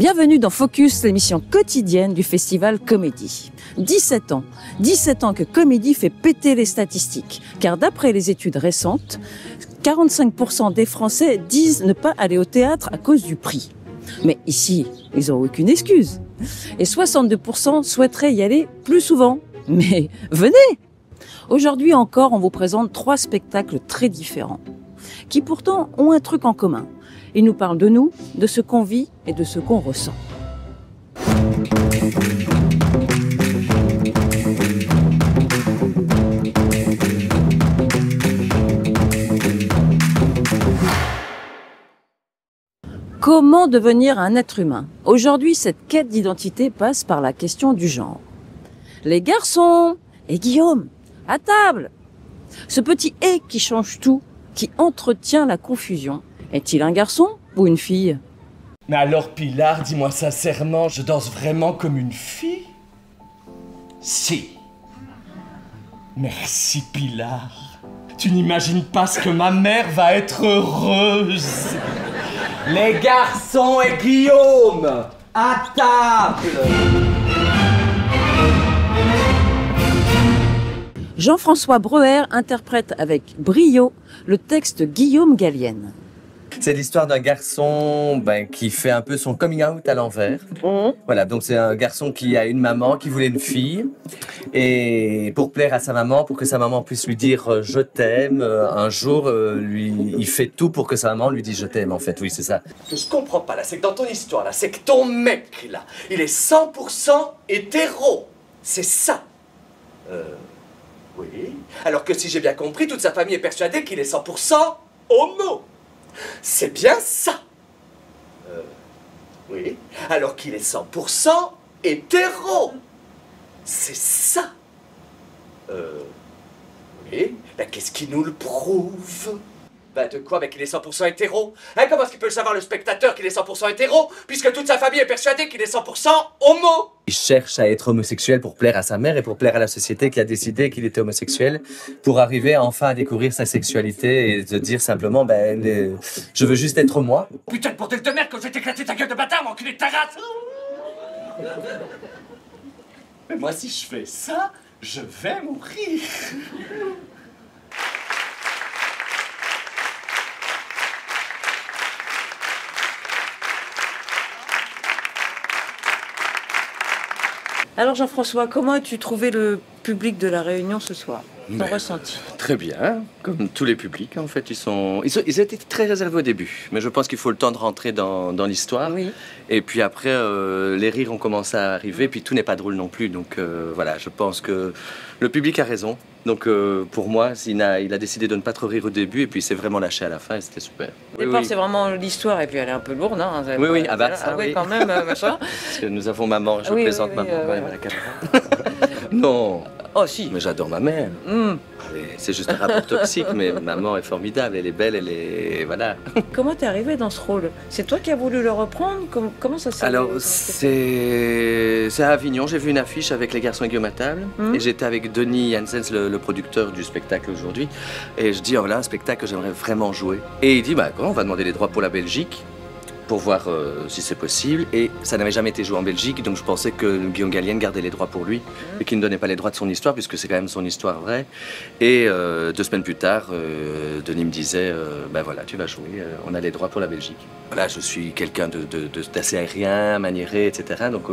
Bienvenue dans Focus, l'émission quotidienne du festival Comédie. 17 ans. 17 ans que Comédie fait péter les statistiques. Car d'après les études récentes, 45% des Français disent ne pas aller au théâtre à cause du prix. Mais ici, ils n'ont aucune excuse. Et 62% souhaiteraient y aller plus souvent. Mais venez! Aujourd'hui encore, on vous présente 3 spectacles très différents, qui pourtant ont un truc en commun. Ils nous parlent de nous, de ce qu'on vit et de ce qu'on ressent. Comment devenir un être humain? Aujourd'hui, cette quête d'identité passe par la question du genre. Les garçons et Guillaume, à table! Ce petit « et » qui change tout, qui entretient la confusion. Est-il un garçon ou une fille? Mais alors Pilar, dis-moi sincèrement, je danse vraiment comme une fille? Si. Merci Pilar. Tu n'imagines pas ce que ma mère va être heureuse. Les garçons et Guillaume, à table! Jean-François Breuer interprète avec brio le texte Guillaume Gallienne. C'est l'histoire d'un garçon qui fait un peu son coming out à l'envers. Voilà, donc c'est un garçon qui a une maman, qui voulait une fille. Et pour plaire à sa maman, pour que sa maman puisse lui dire « je t'aime », un jour, il fait tout pour que sa maman lui dise « je t'aime », en fait. Oui, c'est ça. Ce que je comprends pas, là, c'est que dans ton histoire, là, c'est que ton mec, là, il est 100% hétéro. C'est ça. Oui. Alors que si j'ai bien compris, toute sa famille est persuadée qu'il est 100% homo. C'est bien ça. Oui. Alors qu'il est 100% hétéro. C'est ça. Oui. Ben, qu'est-ce qui nous le prouve? Ben, de quoi? Ben, qu'il est 100% hétéro. Hein, comment est-ce qu'il peut le savoir, le spectateur, qu'il est 100% hétéro, puisque toute sa famille est persuadée qu'il est 100% homo? Il cherche à être homosexuel pour plaire à sa mère et pour plaire à la société qui a décidé qu'il était homosexuel, pour arriver enfin à découvrir sa sexualité et de dire simplement, je veux juste être moi. Putain de bordel de merde, que je vais t'éclater ta gueule de bâtard, mon enculé de ta race! Mais moi, si je fais ça, je vais mourir. Alors Jean-François, comment as-tu trouvé le public de la Réunion ce soir? Ton ressenti? Très bien, comme tous les publics en fait, ils étaient très réservés au début, mais je pense qu'il faut le temps de rentrer dans l'histoire. Oui. Et puis après, les rires ont commencé à arriver, puis tout n'est pas drôle non plus, donc voilà, je pense que le public a raison. Donc pour moi, il a décidé de ne pas trop rire au début, et puis il s'est vraiment lâché à la fin, et c'était super. Au départ, c'est vraiment l'histoire, et puis elle est un peu lourde, hein? Oui, oui, ah bah ça, oui, quand même, machin. Parce que nous avons maman, je présente maman quand même à la caméra. Non. Oh si. Mais j'adore ma mère. C'est juste un rapport toxique, mais maman est formidable, elle est belle, elle est... voilà. Comment t'es arrivé dans ce rôle? C'est toi qui as voulu le reprendre? Comment ça s'est... Alors, c'est à Avignon, j'ai vu une affiche avec Les garçons et Guillaume à table, et j'étais avec Denis Janssens, le producteur du spectacle aujourd'hui, et je dis, oh là, un spectacle que j'aimerais vraiment jouer. Et il dit, on va demander les droits pour la Belgique, pour voir si c'est possible, et ça n'avait jamais été joué en Belgique, donc je pensais que Guillaume Gallienne gardait les droits pour lui et qu'il ne donnait pas les droits de son histoire, puisque c'est quand même son histoire vraie. Et 2 semaines plus tard, Denis me disait voilà, tu vas jouer, on a les droits pour la Belgique. Voilà, je suis quelqu'un d'assez aérien, maniéré, etc. Donc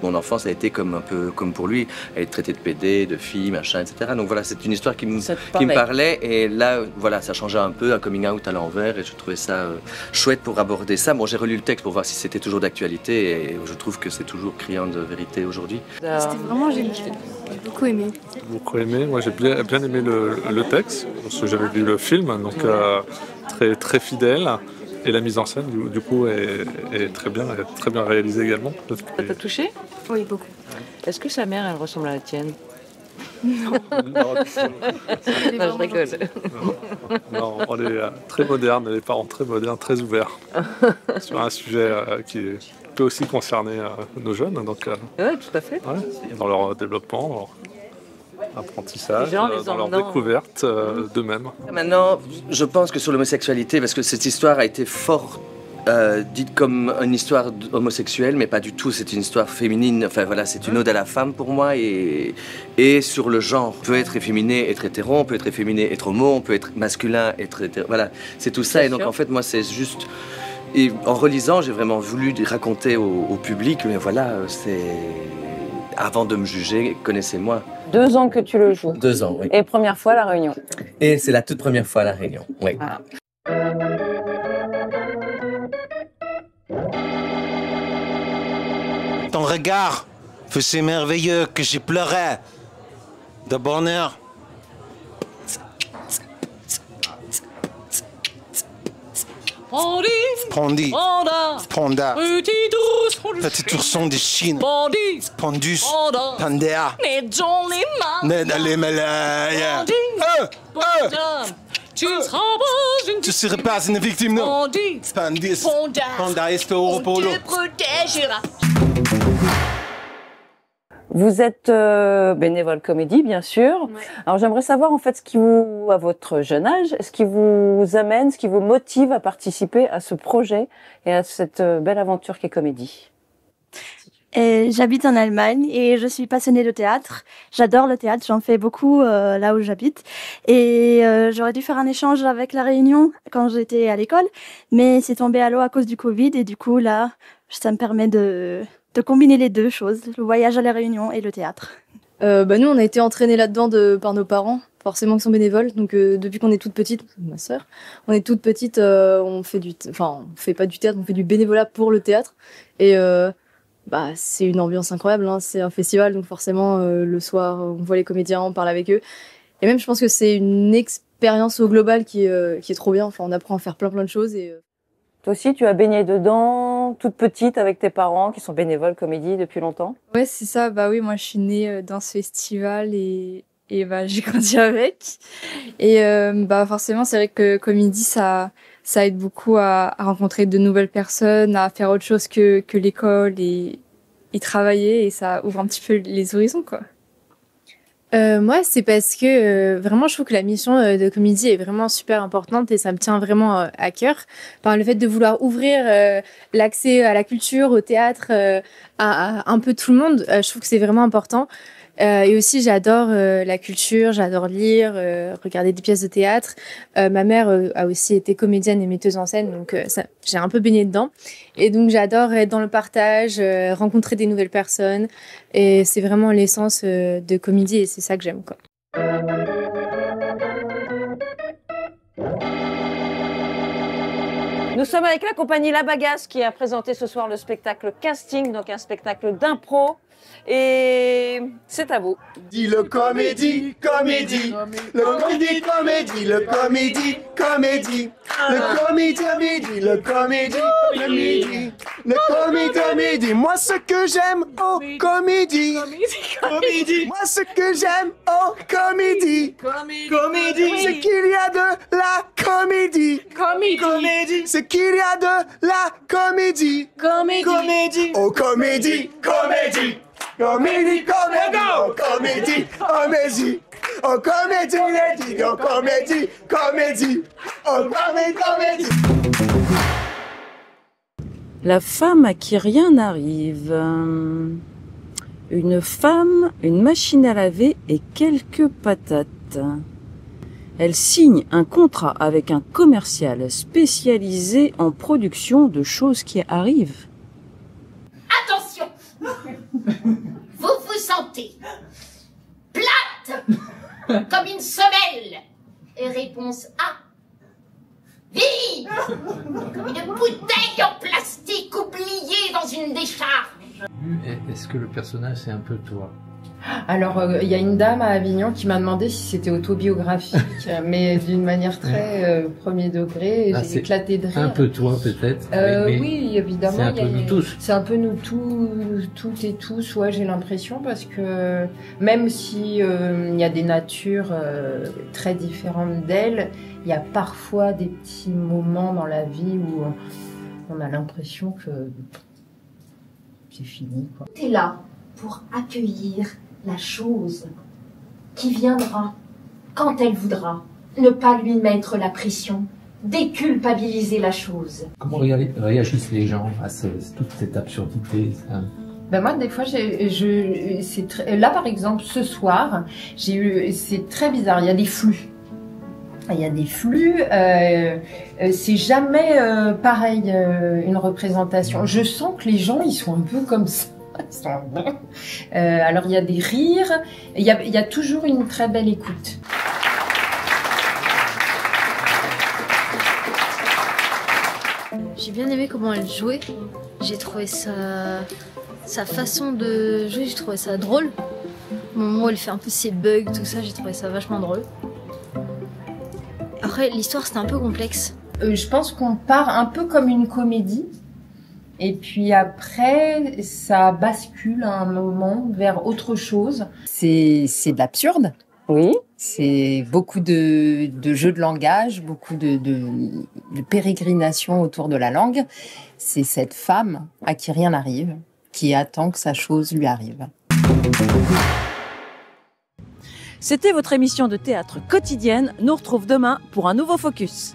mon enfance a été un peu comme pour lui, à être traité de pédé, de fille, machin, etc. Donc voilà, c'est une histoire qui me parlait, et là, voilà, ça changeait un peu, un coming out à l'envers, et je trouvais ça chouette pour aborder ça. Bon, j'ai relu le texte pour voir si c'était toujours d'actualité, et je trouve que c'est toujours criant de vérité aujourd'hui. C'était vraiment génial, j'ai beaucoup aimé. Beaucoup aimé, moi j'ai bien aimé le texte, parce que j'avais vu le film, donc très, très fidèle, et la mise en scène du coup est très bien réalisée également. Ça t'a touché? Oui, beaucoup. Est-ce que sa mère, elle ressemble à la tienne? Non. Non, je rigole. Non, on est très moderne, les parents très modernes, très ouverts sur un sujet qui peut aussi concerner nos jeunes. Donc, oui, tout à fait. Ouais, dans leur développement, dans leur apprentissage, dans leur découverte d'eux-mêmes. Maintenant, je pense que sur l'homosexualité, parce que cette histoire a été fort dite comme une histoire homosexuelle, mais pas du tout. C'est une histoire féminine. Enfin voilà, c'est une ode à la femme pour moi et sur le genre. On peut être efféminé, être hétéro, on peut être efféminé, être homo, on peut être masculin, être hétéro. Voilà, c'est tout ça. Et donc en fait, moi, c'est juste. Et en relisant, j'ai vraiment voulu raconter au public, mais voilà, c'est. Avant de me juger, connaissez-moi. 2 ans que tu le joues. 2 ans, oui. Et première fois à La Réunion. Et c'est la toute première fois à La Réunion, oui. Voilà. Ton regard faisait merveilleux que j'ai pleuré de bonheur. Pondi, Panda, Petit ourson de Chine, Pondus, Panda, Ned les Malays. Tu serais pas une victime, non? Pandis, Panda est au polo. Vous êtes bénévole comédie, bien sûr. Ouais. Alors j'aimerais savoir en fait ce qui vous, à votre jeune âge, ce qui vous amène, ce qui vous motive à participer à ce projet et à cette belle aventure qu'est comédie. J'habite en Allemagne et je suis passionnée de théâtre. J'adore le théâtre, j'en fais beaucoup là où j'habite. Et j'aurais dû faire un échange avec La Réunion quand j'étais à l'école, mais c'est tombé à l'eau à cause du Covid et du coup là, ça me permet de combiner les deux choses, le voyage à La Réunion et le théâtre. Nous, on a été entraînés là-dedans par nos parents, forcément qui sont bénévoles. Donc depuis qu'on est toute petite, ma sœur, on est toute petite, on fait pas du théâtre, on fait du bénévolat pour le théâtre. Et c'est une ambiance incroyable, hein. C'est un festival, donc forcément le soir, on voit les comédiens, on parle avec eux. Et même, je pense que c'est une expérience au global qui est trop bien. Enfin, on apprend à faire plein de choses et Toi aussi, tu as baigné dedans, toute petite, avec tes parents qui sont bénévoles comédie depuis longtemps. ouais, c'est ça. Bah oui, moi, je suis née dans ce festival et j'ai grandi avec. Et forcément, c'est vrai que comédie, ça aide beaucoup à rencontrer de nouvelles personnes, à faire autre chose que l'école et travailler. Et ça ouvre un petit peu les horizons, quoi. Moi, c'est parce que vraiment, je trouve que la mission de comédie est vraiment super importante et ça me tient vraiment à cœur. Par le fait de vouloir ouvrir l'accès à la culture, au théâtre, à un peu tout le monde, je trouve que c'est vraiment important. Et aussi, j'adore la culture, j'adore lire, regarder des pièces de théâtre. Ma mère a aussi été comédienne et metteuse en scène, donc j'ai un peu baigné dedans. Et donc, j'adore être dans le partage, rencontrer des nouvelles personnes. Et c'est vraiment l'essence de comédie et c'est ça que j'aime, quoi. Nous sommes avec la compagnie La Bagasse qui a présenté ce soir le spectacle Casting, donc un spectacle d'impro. Et c'est à vous. Dis le comédie, comédie, le comédie, comédie, le comédie, comédie, le comédie, comédie, le comédie, comédie, le comédie, comédie. Moi ce que j'aime, oh comédie, comédie. Moi ce que j'aime, oh comédie, comédie. C'est qu'il y a de la comédie, comédie. C'est qu'il y a de la comédie, comédie. Oh comédie, comédie. Comédie, comédie, oh comédie, comédie, oh comédie, oh comédie, comédie, oh comédie, comédie. La femme à qui rien n'arrive. Une femme, une machine à laver et quelques patates. Elle signe un contrat avec un commercial spécialisé en production de choses qui arrivent. Attention! Vous vous sentez plate comme une semelle. Et réponse A. Vive comme une bouteille en plastique oubliée dans une décharge. Est-ce que le personnage c'est un peu toi? Alors, il y a une dame à Avignon qui m'a demandé si c'était autobiographique, mais d'une manière très premier degré. J'ai éclaté de rire. Un peu toi, peut-être. Oui, évidemment. C'est un peu nous tous. C'est un peu nous toutes et tous, ouais, j'ai l'impression, parce que même si il y a des natures très différentes d'elle, il y a parfois des petits moments dans la vie où on a l'impression que c'est fini, quoi. T'es là pour accueillir la chose qui viendra quand elle voudra. Ne pas lui mettre la pression, déculpabiliser la chose. Comment réagissent les gens à toute cette absurdité? Ben moi, des fois, là, par exemple, ce soir, c'est très bizarre. Il y a des flux. Il y a des flux. C'est jamais pareil une représentation. Je sens que les gens, ils sont un peu comme ça. Alors il y a des rires. Il y a toujours une très belle écoute. J'ai bien aimé comment elle jouait. J'ai trouvé sa façon de jouer, j'ai trouvé ça drôle. Au moment où elle fait un peu ses bugs, tout ça, j'ai trouvé ça vachement drôle. Après, l'histoire, c'était un peu complexe. Je pense qu'on part un peu comme une comédie. Et puis après, ça bascule à un moment vers autre chose. C'est de l'absurde. Oui. C'est beaucoup de jeux de langage, beaucoup de pérégrination autour de la langue. C'est cette femme à qui rien n'arrive, qui attend que sa chose lui arrive. C'était votre émission de théâtre quotidienne. Nous retrouve demain pour un nouveau Focus.